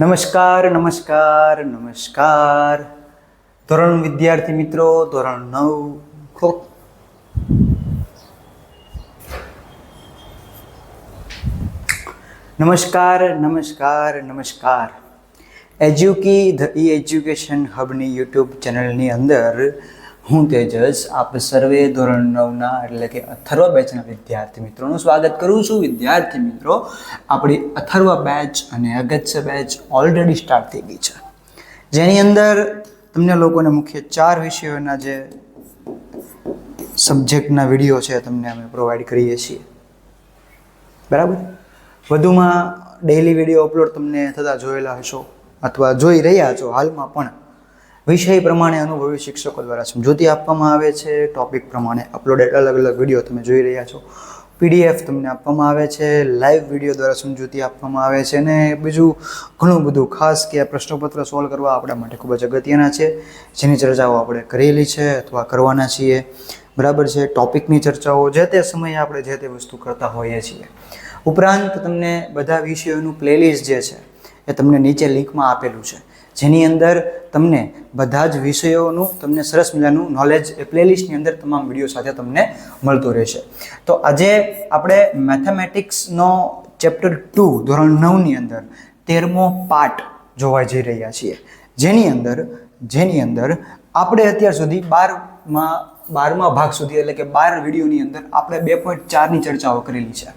નમસ્કાર નમસ્કાર નમસ્કાર ધોરણ વિદ્યાર્થી મિત્રો ધોરણ 9 ખો નમસ્કાર નમસ્કાર નમસ્કાર એજ્યુકી ધ ઈ એજ્યુકેશન હબની યુટ્યુબ ચેનલની અંદર હું તેજસ આપ સર્વે ધોરણ 9ના એટલે કે અથર્વ બેચના વિદ્યાર્થી મિત્રોનું સ્વાગત કરું છું. વિદ્યાર્થી મિત્રો, આપણી અથર્વ બેચ અને અગત્ય બેચ ઓલરેડી સ્ટાર્ટ થઈ ગઈ છે, જેની અંદર તમને લોકોને મુખ્ય 4 વિષયોના જે સબ્જેક્ટના વિડીયો છે તમને અમે પ્રોવાઈડ કરીએ છીએ. બરાબર. વધુમાં ડેઇલી વિડીયો અપલોડ તમને થતા જોયેલા હશો અથવા જોઈ રહ્યા છો હાલમાં, પણ વિષય પ્રમાણે અનુભવી શિક્ષકો દ્વારા સમજૂતી આપવામાં આવે છે. ટોપિક પ્રમાણે અપલોડેડ અલગ અલગ વિડીયો તમે જોઈ રહ્યા છો. પીડીએફ તમને આપવામાં આવે છે, લાઈવ વિડીયો દ્વારા સમજૂતી આપવામાં આવે છે, અને બીજું ઘણું બધું. ખાસ કે પ્રશ્નપત્ર સોલ્વ કરવા આપણા માટે ખૂબ જ અગત્યના છે, જેની ચર્ચાઓ આપણે કરેલી છે અથવા કરવાના છીએ. બરાબર છે. ટોપિકની ચર્ચાઓ જે તે સમયે આપણે જે તે વસ્તુ કરતા હોઈએ છીએ. ઉપરાંત તમને બધા વિષયોનું પ્લેલિસ્ટ જે છે એ તમને નીચે લિંકમાં આપેલું છે, જેની અંદર તમને બધા જ વિષયોનું તમને સરસ મજાનું નોલેજ એ પ્લેલિસ્ટની અંદર તમામ વિડીયો સાથે તમને મળતું રહેશે. તો આજે આપણે મેથેમેટિક્સનો ચેપ્ટર 2 ધોરણ 9ની અંદર 13મો પાર્ટ જોવા જઈ રહ્યા છીએ, જેની અંદર આપણે અત્યાર સુધી 12મા ભાગ સુધી એટલે કે 12 વિડીયોની અંદર આપણે 2.4ની ચર્ચાઓ કરેલી છે.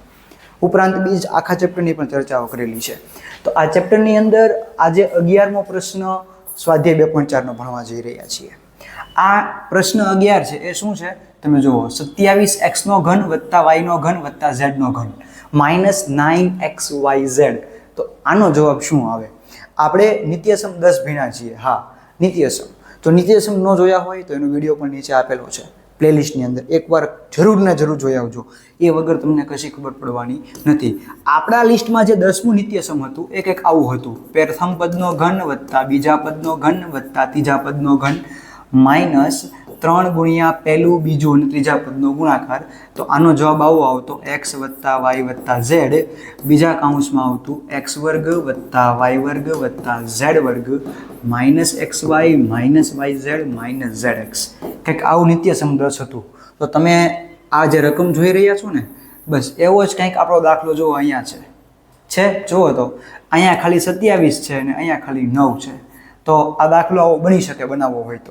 ઉપરાંત બીજ આખા ચેપ્ટરની પણ ચર્ચાઓ કરેલી છે. તો આ ચેપ્ટરની અંદર આજે 11મો પ્રશ્ન સ્વાધ્યાય 2.4નો ભણવા જઈ રહ્યા છીએ. આ પ્રશ્ન 11 છે એ શું છે તમે જુઓ. 27x નો ઘન વત્તા y નો ઘન વત્તા z નો ઘન -9xyz. તો આનો જવાબ શું આવે? આપણે નિત્યસમ 10 ભણ્યા છીએ. હા, નિત્યસમ. તો નિત્યસમ ન જોયા હોય તો એનો વિડીયો પણ નીચે આપેલો છે પ્લેલિસ્ટની અંદર. એકવાર જરૂર ને જરૂર જોઈ આવજો, એ વગર તમને કશી ખબર પડવાની નથી. આપણા લિસ્ટમાં જે 10મું નિત્યસમ હતું એ કંઈક આવું હતું: પ્રથમ પદનો ઘન વત્તા બીજા પદનો ઘન વત્તા ત્રીજા પદનો ઘન -3 ગુણ્યા પહેલું બીજું અને ત્રીજા પદનો ગુણાકાર. તો આનો જવાબ આવો આવતો: x વત્તા y વત્તા z, બીજા કાઉન્સમાં આવતું x વર્ગ વત્તા y વર્ગ વત્તા z વર્ગ -xy -yz zx. કંઈક આવું નિત્યસમ 10 હતું. તો તમે આ જે રકમ જોઈ રહ્યા છો ને, બસ એવો જ કંઈક આપણો દાખલો જુઓ. અહીંયા છે જુઓ. તો અહીંયા ખાલી 27 છે અને અહીંયા ખાલી 9 છે. તો આ દાખલો આવો બની શકે બનાવવો હોય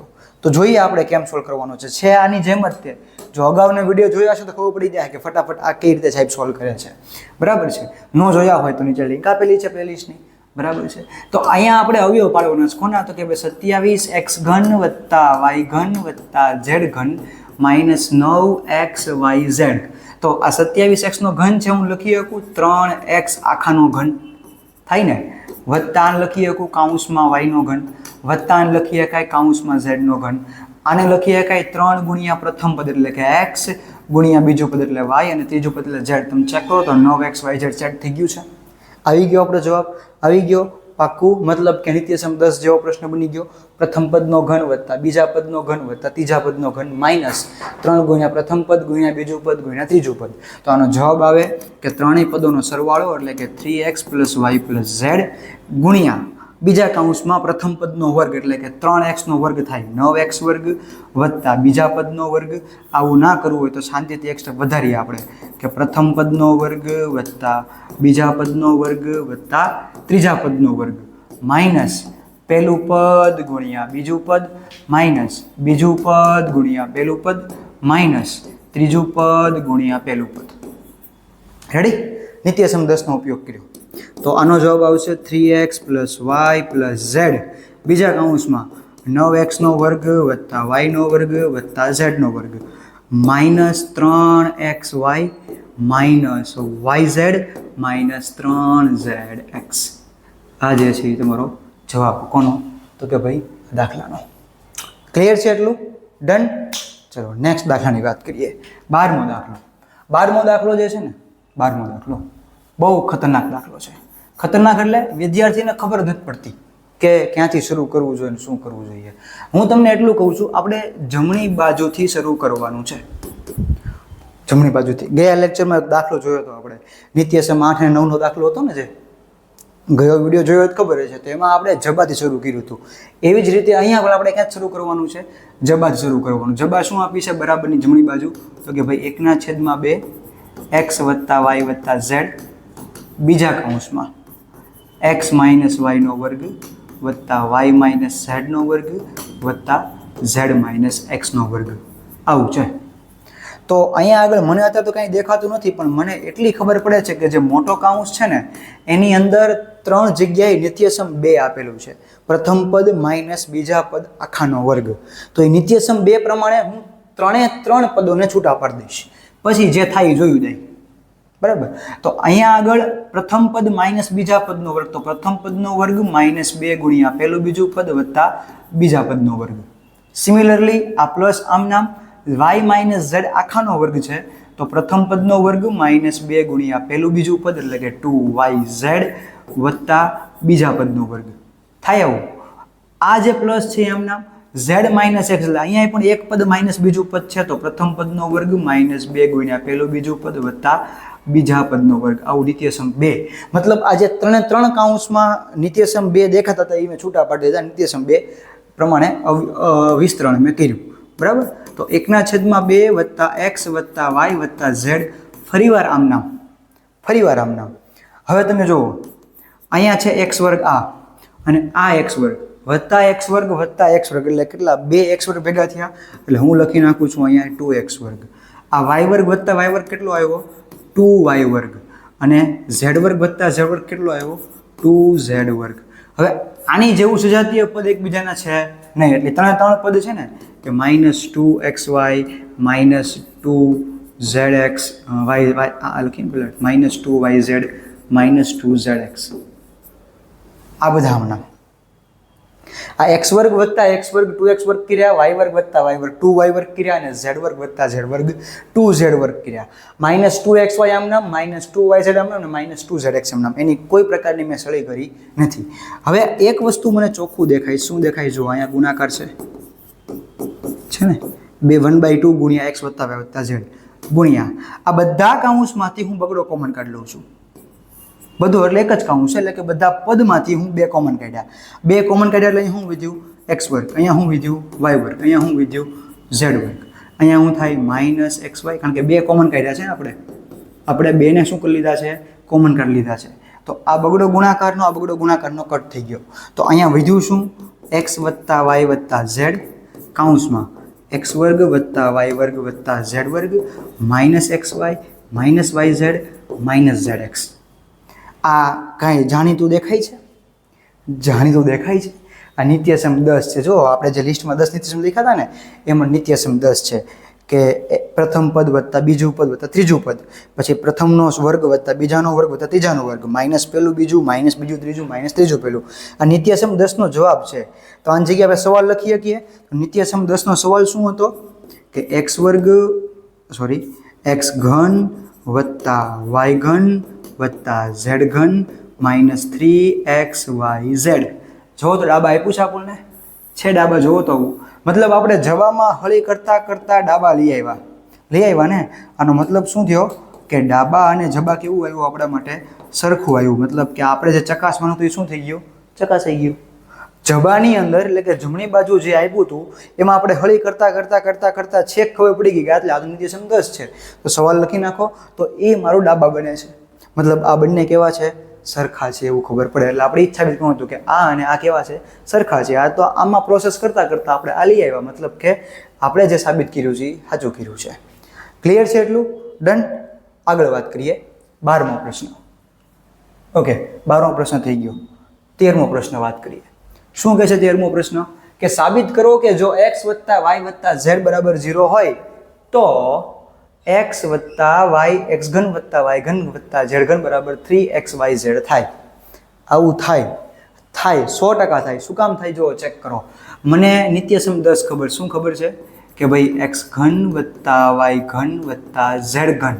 તો જોઈએ આપણે કેમ સોલ્વ કરવાનો છે. આની જેમ જ તે જો અગાઉના વિડીયો જોયા છે તો ખબર પડી જાય કે ફટાફટ આ કઈ રીતે સાહેબ સોલ્વ કરે છે. બરાબર છે. ન જોયા હોય તો નીચે લિંક આપેલી છે પ્લેલિસ્ટની. બરાબર છે. તો અહીંયા આપણે અવયવ પાડવાનો છે. કોના? તો કે ભાઈ 27x ઘન વત્તા y ઘન વત્તા z ઘન -9xyz. તો આ 27x નો ઘન છે હું લખી શકું 3x આખાનો ઘન થાય ને, વત્તા લખી શકું કાઉન્સમાં y નો ઘન, વત્તા લખી શકાય કાઉન્સમાં z નો ઘન. આને લખી શકાય 3 ગુણ્યા પ્રથમ પદ એટલે કે x ગુણ્યા બીજું પદ એટલે y અને ત્રીજું પદ એટલે z. તમે ચેક કરો તો 9xyz સેટ થઈ ગયું છે. આવી ગયો આપણો જવાબ, આવી ગયો પાક્કું. મતલબ કે નિત્યસમ 10 જેવો પ્રશ્ન બની ગયો. પ્રથમ પદનો ઘન વત્તા બીજા પદનો ઘન વત્તા ત્રીજા પદનો ઘન -3 ગુણ્યા પ્રથમ પદ ગુણ્યા બીજું પદ ગુણ્યા ત્રીજું પદ. તો આનો જવાબ આવે કે ત્રણેય પદોનો સરવાળો એટલે કે 3x + y + z ગુણ્યા બીજા કાઉન્સમાં પ્રથમ પદનો વર્ગ એટલે કે 3x નો વર્ગ થાય 9x વર્ગ વત્તા બીજા પદનો વર્ગ. આવું ના કરવું હોય તો શાંતિથી એક સ્ટેપ વધારીએ આપણે કે પ્રથમ પદનો વર્ગ વત્તા બીજા પદનો વર્ગ વત્તા ત્રીજા પદનો વર્ગ માઇનસ પહેલું પદ ગુણ્યા બીજું પદ માઇનસ બીજું પદ ગુણ્યા પહેલું પદ માઇનસ ત્રીજું પદ ગુણ્યા પહેલું પદ. રેડી? નિત્યસમ 10નો ઉપયોગ કર્યો તો આનો જવાબ આવશે 3x + y + z બીજા કાઉન્સમાં 9x નો વર્ગ વત્તા y નો વર્ગ વત્તા z નો વર્ગ -3xy -yz -3zx. આ જે છે એ તમારો જવાબ. કોનો? તો કે ભાઈ દાખલાનો. ક્લિયર છે એટલું? ડન. ચલો નેક્સ્ટ દાખલાની વાત કરીએ. 12મો દાખલો. 12મો દાખલો જે છે ને, 12મો દાખલો બહુ ખતરનાક દાખલો છે. ખતરનાક એટલે વિદ્યાર્થીને ખબર નથી પડતી કે ક્યાંથી શરૂ કરવું જોઈએ શું કરવું જોઈએ. હું તમને એટલું કહું છું, આપણે જમણી બાજુથી શરૂ કરવાનું છે. જમણી બાજુથી. ગયા લેક્ચરમાં દાખલો જોયો હતો આપણે, નિત્યસમ 8 અને 9નો દાખલો હતો ને, જે ગયો વિડીયો જોયો તો ખબર છે, તો એમાં આપણે જબાથી શરૂ કર્યું હતું. એવી જ રીતે અહીંયા પણ આપણે ક્યાં શરૂ કરવાનું છે? જબાથી શરૂ કરવાનું. જબા શું આપી છે બરાબરની જમણી બાજુ? તો કે ભાઈ 1/2 x વત્તા y વત્તા z બીજા કૌંસમાં x માઇનસ વાયનો વર્ગ વત્તા y માઇનસ ઝેડનો વર્ગ વત્તા z માઇનસ એક્સનો વર્ગ. આવું છે. તો અહીંયા આગળ મને અત્યારે તો કાંઈ દેખાતું નથી, પણ મને એટલી ખબર પડે છે કે જે મોટો કૌંસ છે ને એની અંદર 3 જગ્યાએ નિત્યસમ 2 આપેલું છે. પ્રથમ પદ માઇનસ બીજા પદ આખાનો વર્ગ. તો એ નિત્યસમ 2 પ્રમાણે હું 3 પદોને છૂટા પાડી દઈશ, પછી જે થાય એ જોયું જાય. બરાબર. તો અહીંયા આગળ પ્રથમ પદ માઇનસ બીજા પદનો વર્ગ, તો પ્રથમ પદનો વર્ગ -2 ગુણ્યા પહેલું બીજું પદ વત્તા બીજા પદનો વર્ગ. સિમિલરલી આ પ્લસ આમ નામ y માઇનસ z આખાનો વર્ગ છે, તો પ્રથમ પદનો વર્ગ -2 ગુણ્યા પહેલું બીજું પદ એટલે કે 2yz વત્તા બીજા પદનો વર્ગ થાય. આવું આ જે પ્લસ છે એમ નામ z માઇનસ એક્સ, એટલે અહીંયા પણ એક પદ માઇનસ બીજું પદ છે, તો પ્રથમ પદનો વર્ગ -2 ગુણ્યા પહેલું બીજું પદ વત્તા બીજા પદનો વર્ગ. આવું નિત્યસમ 2. મતલબ આ જે 3 કૌંસમાં નિત્યસમ 2 દેખાતા હતા એ મેં છૂટા પાડી દીધા. નિત્યસમ 2 પ્રમાણે વિસ્તરણ મેં કર્યું. બરાબર. તો 1/2 વત્તા x વત્તા y વત્તા z ફરીવાર આમ નામ. હવે તમે જુઓ અહીંયા છે x વર્ગ આ અને આ x વર્ગ વત્તા x વર્ગ વત્તા x વર્ગ એટલે કેટલા? 2x વર્ગ ભેગા થયા, એટલે હું લખી નાખું છું અહીંયા 2x વર્ગ. આ y વર્ગ વત્તા y વર્ગ કેટલો આવ્યો? 2y વર્ગ. અને z વર્ગ વત્તા z વર્ગ કેટલો આવ્યો? 2z વર્ગ. હવે આની જેવું સજાતીય પદ એકબીજાના છે નહીં, એટલે 3 પદ છે ને કે -2xy -2zx y આ લખીને -2yz -2zx આ બધા હમણાં આ x વર્ગ વત્તા x વર્ગ 2x વર્ગ કર્યા, y વર્ગ વત્તા y વર્ગ 2y વર્ગ કર્યા અને z વર્ગ વત્તા z વર્ગ 2z વર્ગ કર્યા. -2xy આમ નામ, -2yz આમ નામ અને -2zx આમ નામ. એની કોઈ પ્રકારની મેં સળી કરી નથી. હવે એક વસ્તુ મને ચોખ્ખું દેખાય. શું દેખાય? જો અહીંયા ગુણાકાર છે ને 1/2 ગુણ્યા x વત્તા y વત્તા z ગુણ્યા આ બધા કૌંસમાંથી હું બગડો કોમન કાઢી લઉં છું. બધું એટલે એક જ કૌંસ છે, એટલે કે બધા પદમાંથી હું 2 કોમન કાઢ્યા. 2 કોમન કાઢ્યા એટલે અહીં શું વિધ્યું? x વર્ગ. અહીંયા શું વિધ્યું? y વર્ગ. અહીંયા શું વિધ્યું? z વર્ગ. અહીંયા શું થાય? -xy, કારણ કે 2 કોમન કાઢ્યા છે ને આપણે 2 ને શું કરી લીધા છે? કોમન કાઢી લીધા છે. તો આ બગડો ગુણાકારનો કટ થઈ ગયો. તો અહીંયા વિધ્યું શું? x વત્તા y વત્તા z કૌંસમાં x વર્ગ વત્તા y વર્ગ વત્તા z વર્ગ -xy -yz -zx. આ કાંઈ જાણીતું દેખાય છે? આ નિત્યસમ 10 છે. જો આપણે જે લિસ્ટમાં 10 નિત્યસમ દેખાતા ને એમાં નિત્યસમ 10 છે કે પ્રથમ પદ વત્તા બીજું પદ વત્તા ત્રીજું પદ, પછી પ્રથમનો વર્ગ વત્તા બીજાનો વર્ગ વત્તા ત્રીજાનો વર્ગ, માઇનસ પહેલું બીજું માઇનસ બીજું ત્રીજું માઇનસ ત્રીજું પહેલું. આ નિત્યસમ 10નો જવાબ છે. તો આની જગ્યાએ આપણે સવાલ લખી શકીએ. નિત્યસમ 10નો સવાલ શું હતો? કે x ઘન વત્તા y ઘન વત્તા z ઘન -3xyz. જોવો તો ડાબા આપ્યું છે આપણને છે, ડાબા જોવો તો મતલબ આપણે જવામાં હળી કરતા ડાબા લઈ આવ્યા ને. આનો મતલબ શું થયો? કે ડાબા અને જબા કેવું આવ્યું આપણા માટે? સરખું આવ્યું. મતલબ કે આપણે જે ચકાસવાનું હતું એ શું થઈ ગયું? ચકાસાઈ ગયું. જબાની અંદર એટલે કે જમણી બાજુ જે આપ્યું હતું એમાં આપણે હળી કરતા છેક ખબર પડી ગઈ કે આટલે આ નિત્યસમ 10 છે, તો સવાલ લખી નાખો તો એ મારું ડાબા બને છે. મતલબ આ બંને કેવા છે? સરખા છે એવું ખબર પડે. એટલે આપણે ઈચ્છા બી કહું હતું કે આ અને આ કેવા છે? સરખા છે. આ તો આમાં પ્રોસેસ કરતા આપણે આ લઈ આવ્યા. મતલબ કે આપણે જે સાબિત કર્યું છે એ સાચું કર્યું છે. ક્લિયર છે? એટલું ડન. આગળ વાત કરીએ 12મો પ્રશ્ન. ઓકે, 12મો પ્રશ્ન થઈ ગયો. 13મો પ્રશ્ન વાત કરીએ. શું કહે છે 13મો પ્રશ્ન? કે સાબિત કરો કે જો x વત્તા y વત્તા z બરાબર 0 હોય તો x વત્તા y x ઘન વત્તા y ઘન વત્તા z ઘન બરાબર 3xyz થાય. આવું થાય 100% થાય. શું કામ થાય? જો ચેક કરો. મને નિત્યસમ 10 ખબર. શું ખબર છે? કે ભાઈ x ઘન વત્તા y ઘન વત્તા z ઘન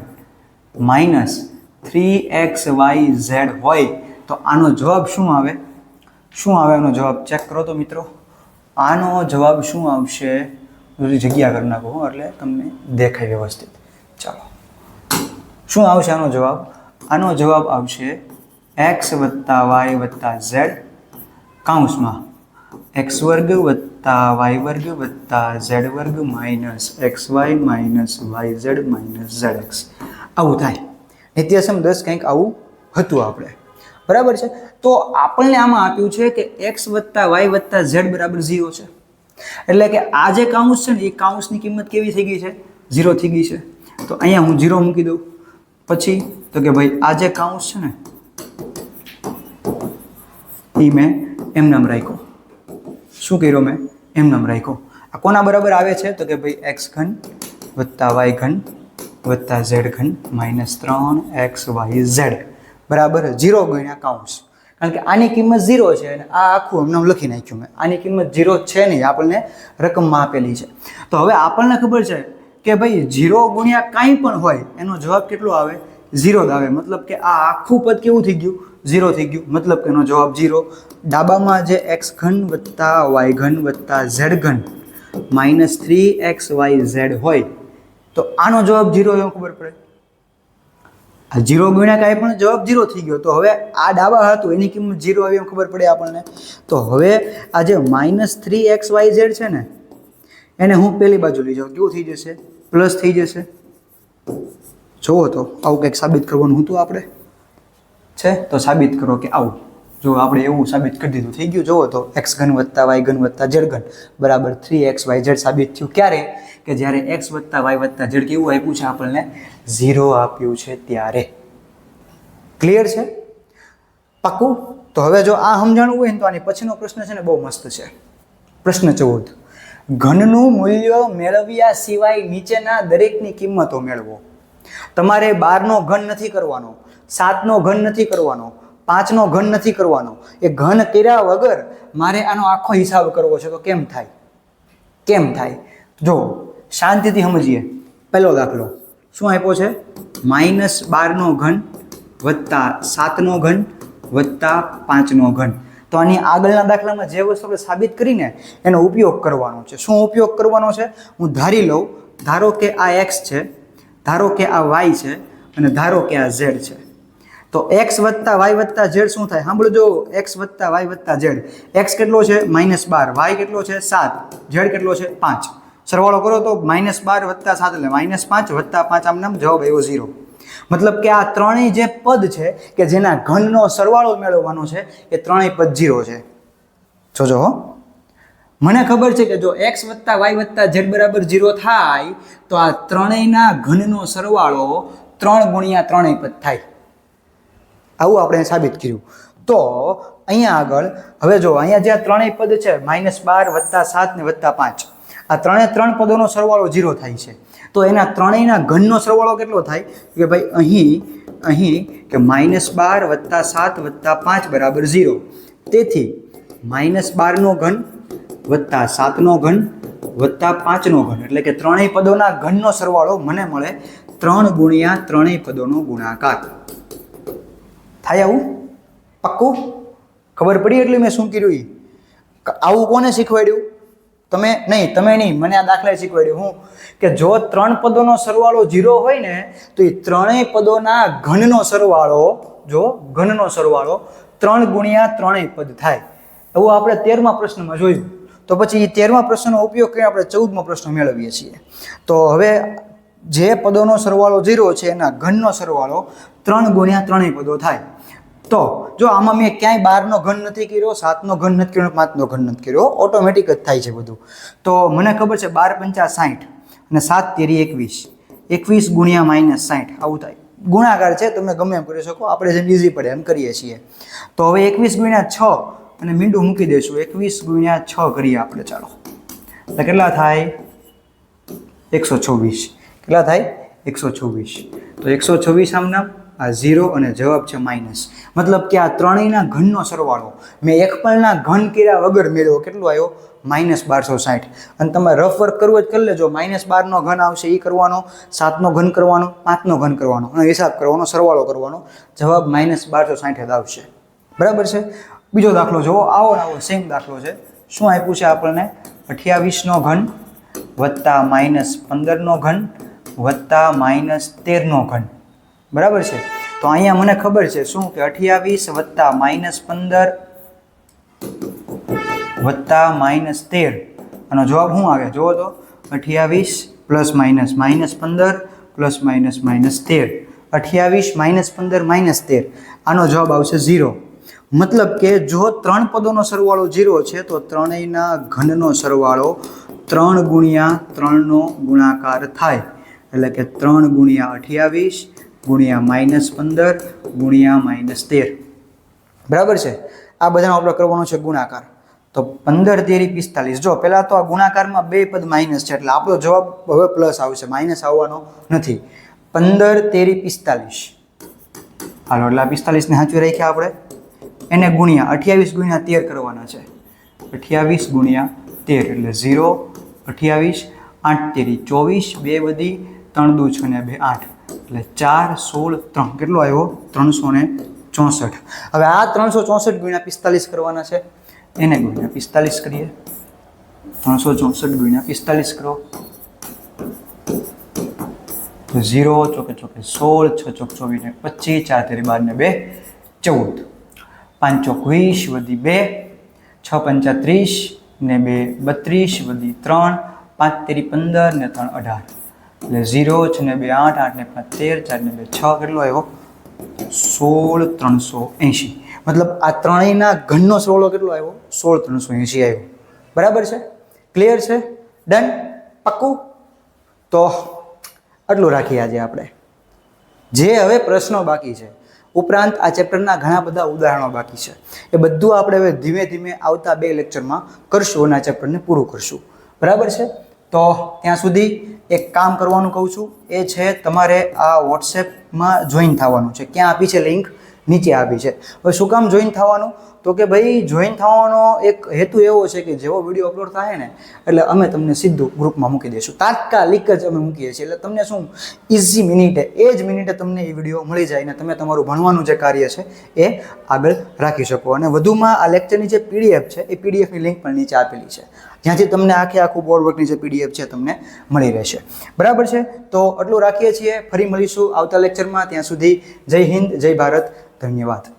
-3xyz હોય તો આનો જવાબ શું આવે? આનો જવાબ ચેક કરો તો મિત્રો. આનો જવાબ શું આવશે? જગ્યા કરી નાખો એટલે તમને દેખાય વ્યવસ્થિત. ચાલો, શું આવશે આનો જવાબ? આનો જવાબ આવશે x વત્તા y વત્તા z કૌંસમાં x વર્ગ વત્તા y વર્ગ વત્તા z વર્ગ minus xy minus yz minus zx આવું થાય. નિત્યસમ 10 કંઈક આવું હતું આપણે, બરાબર છે. તો આપણને આમાં આપ્યું છે કે x વત્તા y વત્તા z બરાબર 0 છે, એટલે કે આ જે કૌંસ છે ને એ કૌંસની કિંમત કેવી થઈ ગઈ છે? 0 થઈ ગઈ છે. તો અહીંયા હું 0 મૂકી દઉં. પછી તો કે ભાઈ આ જે કૌંસ છે ને એ મેં એમ નામ રાખ્યો. શું કર્યો મેં? એમ નામ રાખ્યો. આ કોના બરાબર આવે છે? તો કે ભાઈ x ઘન વત્તા y ઘન વત્તા z ઘન માઇનસ 3xyz બરાબર 0 ગુણ્યા કૌંસ. કારણ કે આની કિંમત 0 છે અને આ આખું એમનામ લખી નાખ્યું મેં. આની કિંમત 0 છે નહીં, આપણને રકમમાં આપેલી છે. તો હવે આપણને ખબર છે કે ભાઈ 0 ગુણ્યા કાંઈ પણ હોય એનો જવાબ કેટલો આવે? 0 જ આવે. મતલબ કે આ આખું પદ કેવું થઈ ગયું? 0 થઈ ગયું. મતલબ કે એનો જવાબ 0. ડાબામાં જે x ઘન વત્તા y ઘન વત્તા z ઘન માઇનસ 3xyz હોય તો આનો જવાબ 0 એમ ખબર પડે. આ 0 ગુણ્યા કાંઈ પણ જવાબ 0 થઈ ગયો. તો હવે આ ડાબા હતું એની કિંમત 0 આવી એમ ખબર પડે આપણને. તો હવે આ જે માઇનસ 3xyz છે ને એને હું પેલી બાજુ લઈ જાઉં, કેવું થઈ જશે? પ્લસ થઈ જશે. જુઓ તો આવું કંઈક સાબિત કરવાનું હતું આપણે છે, તો સાબિત કરો કે આવું. જો આપણે એવું સાબિત કરી દીધું, થઈ ગયું. જુઓ તો x ઘન વત્તા y ઘન વત્તા z ઘન બરાબર 3xyz સાબિત થયું. ક્યારે? કે જ્યારે x વત્તા y વત્તા z કેવું આપ્યું છે આપણને? 0 આપ્યું છે ત્યારે. ક્લિયર છે? પાક્કું? તો હવે જો આ સમજાણું હોય ને તો આની પછીનો પ્રશ્ન છે ને બહુ મસ્ત છે. પ્રશ્ન 14, ઘનનું મૂલ્ય મેળવ્યા સિવાય નીચેના દરેકની કિંમતો મેળવો. તમારે 12નો ઘન નથી કરવાનો, 7નો ઘન નથી કરવાનો, 5નો ઘન નથી કરવાનો. એ ઘન કર્યા વગર મારે આનો આખો હિસાબ કરવો છે. તો કેમ થાય? કેમ થાય? જો શાંતિથી સમજીએ. પહેલો દાખલો શું આપ્યો છે? માઇનસ 12નો ઘન વત્તા 7નો ઘન વત્તા 5નો ઘન. તો આની આગળના દાખલામાં જે વસ્તુ આપણે સાબિત કરીને એનો ઉપયોગ કરવાનો છે. શું ઉપયોગ કરવાનો છે? હું ધારી લઉં, ધારો કે આ x છે, ધારો કે આ y છે અને ધારો કે આ z છે. તો x વત્તા y વત્તા z શું થાય? સાંભળજો, x વત્તા y વત્તા z. x કેટલો છે? -12. y કેટલો છે? 7. z કેટલો છે? 5. સરવાળો કરો તો -12 વત્તા 7 એટલે -5 વત્તા 5 આમ નામ જવાબ આવ્યો 0. મતલબ કે આ ત્રણેય જે પદ છે કે જેના ઘનનો સરવાળો મેળવવાનો છે એ ત્રણેય પદ 0 છે. જોજો હો, મને ખબર છે કે જો x વત્તા y વત્તા z બરાબર 0 થાય તો આ ત્રણેયના ઘનનો સરવાળો 3 ગુણ્યા ત્રણેય પદ થાય. આવું આપણે સાબિત કર્યું. તો અહીંયા આગળ હવે જો અહીંયા જે ત્રણેય પદ છે -12 વત્તા 7 ને વત્તા 5, આ ત્રણ પદોનો સરવાળો 0 થાય છે. તો એના ત્રણેયના ઘનનો સરવાળો કેટલો થાય? કે ભાઈ અહીં કે -12 વત્તા 7 વત્તા 5 બરાબર 0. તેથી -12નો ઘન વત્તા 7નો ઘન વત્તા 5નો ઘન એટલે કે ત્રણેય પદોના ઘનનો સરવાળો મને મળે 3 ગુણ્યા ત્રણેય પદોનો ગુણાકાર થાય. આવું પાક્કું? ખબર પડી એટલે મેં શું કર્યું? આવું કોને શીખવાડ્યું? તમે નહીં, મને આ દાખલાએ શીખવાડ્યું. હું કે જો 3 પદોનો સરવાળો 0 હોય ને તો એ ત્રણેય પદોના ઘનનો સરવાળો, જો ઘનનો સરવાળો 3 ગુણ્યા ત્રણેય પદ થાય. એવું આપણે 13મા પ્રશ્નમાં જોયું. તો પછી એ 13મા પ્રશ્નનો ઉપયોગ કરીને આપણે 14મો પ્રશ્ન મેળવીએ છીએ. તો હવે જે પદોનો સરવાળો 0 છે એના ઘનનો સરવાળો 3 ગુણ્યા ત્રણેય પદો થાય. તો જો આમાં મેં ક્યાંય 12નો ઘન નથી કર્યો, 7નો ઘન નથી કર્યો, 5નો ઘન નથી કર્યો, ઓટોમેટિક જ થાય છે બધું. તો મને ખબર છે 12 પંચા 60 અને 7 તેરી 21, 21 ગુણ્યા -60 આવું થાય. ગુણાકાર છે, તમે ગમે એમ કરી શકો, આપણે જેમ ઇઝી પડે એમ કરીએ છીએ. તો હવે 21 ગુણ્યા 6 અને મીંડું મૂકી દઈશું. 21 ગુણ્યા 6 કરીએ આપણે, ચાલો. એટલે કેટલા થાય? 126. કેટલા થાય? 126. તો 126 આમ નામ આ 0 અને જવાબ છે માઇનસ. મતલબ કે આ ત્રણેયના ઘનનો સરવાળો મેં એક પણના ઘન કર્યા વગર મેળવ્યો. કેટલો આવ્યો? -1260. અને તમે રફ વર્ક કરવો જ કરી લેજો. -12નો ઘન આવશે એ કરવાનો, 7નો ઘન કરવાનો, 5નો ઘન કરવાનો અને હિસાબ કરવાનો, સરવાળો કરવાનો. જવાબ -1260 જ આવશે. બરાબર છે? બીજો દાખલો જુઓ, આવો સેમ દાખલો છે. શું આપ્યું છે આપણને? 28નો ઘન વત્તા -15નો ઘન વત્તા -13નો ઘન. બરાબર છે? તો અહીંયા મને ખબર છે શું કે 28 વત્તા -15 વત્તા -13 આનો જવાબ શું આવે જુઓ તો 28 પ્લસ માઇનસ -15 પ્લસ માઇનસ -13 28 -15 -13 આનો જવાબ આવશે 0 મતલબ કે જો 3 પદોનો સરવાળો 0 છે તો ત્રણેયના ઘનનો સરવાળો 3 ગુણ્યા 3 નો ગુણાકાર થાય એટલે કે 3 ગુણ્યા 28 ગુણ્યા -15 ગુણ્યા -13 બરાબર છે આ બધાનો આપણે કરવાનો છે ગુણાકાર તો 15 તેરી 45 જો પહેલાં તો આ ગુણાકારમાં બે પદ માઇનસ છે એટલે આપણો જવાબ હવે પ્લસ આવશે માઇનસ આવવાનો નથી 15 તેરી 45 હાલો એટલે 45 ને સાચવી રાખ્યા આપણે એને ગુણ્યા 28 ગુણ્યા 13 કરવાના છે 28 ગુણ્યા 13 એટલે 0 28 8 તેરી 24 બે બધી 3 દુ 6 ને 2 8 એટલે 4 16 3 કેટલો આવ્યો 364 હવે આ 364 ગુણ્યા 45 કરવાના છે એને ગુણ્યા 45 કરીએ 364 ગુણ્યા 45 કરો તો 0 ચોકે ચોકે 16 6 ચોક 24 ને 25 4 તેરી 12 ને 2 14 5 ચોક 20 વધી 2 6 પંચા 30 ને 2 32 વધી 3 5 તેરી 15 ને 3 18 એટલે 0 6 ને 2 8 8 ને 5 13 4 ને 2 6 કેટલો આવ્યો 16380 મતલબ આ ત્રણેયના ઘનનો સરવાળો કેટલો આવ્યો 16380 આવ્યો બરાબર છે ક્લિયર છે ડન પાક્કું તો આટલું રાખીએ આજે આપણે જે હવે પ્રશ્નો બાકી છે ઉપરાંત આ ચેપ્ટરના ઘણા બધા ઉદાહરણો બાકી છે એ બધું આપણે હવે ધીમે ધીમે આવતા 2 લેક્ચરમાં કરશું અને આ ચેપ્ટરને પૂરું કરશું બરાબર છે તો ત્યાં સુધી એક કામ કરવાનું કહું છું એ છે તમારે આ વોટ્સએપમાં જોઈન થવાનું છે ક્યાં આપી છે લિંક નીચે આપી છે હવે શું કામ જોઈન થવાનું તો કે ભાઈ જોઈન થવાનો એક હેતુ એવો છે કે જેવો વિડીયો અપલોડ થાય ને એટલે અમે તમને સીધું ગ્રુપમાં મૂકી દઈશું તાત્કાલિક જ અમે મૂકીએ છીએ એટલે તમને શું ઇઝી મિનિટે એ જ મિનિટે તમને એ વિડીયો મળી જાય ને તમે તમારું ભણવાનું જે કાર્ય છે એ આગળ રાખી શકો અને વધુમાં આ લેક્ચરની જે પીડીએફ છે એ પીડીએફની લિંક પણ નીચે આપેલી છે જ્યાંથી તમને આખું બોર્ડ વર્કની જે પીડીએફ છે તમને મળી રહેશે બરાબર છે તો આટલું રાખીએ છીએ ફરી મળીશું આવતા લેક્ચરમાં ત્યાં સુધી જય હિન્દ જય ભારત ધન્યવાદ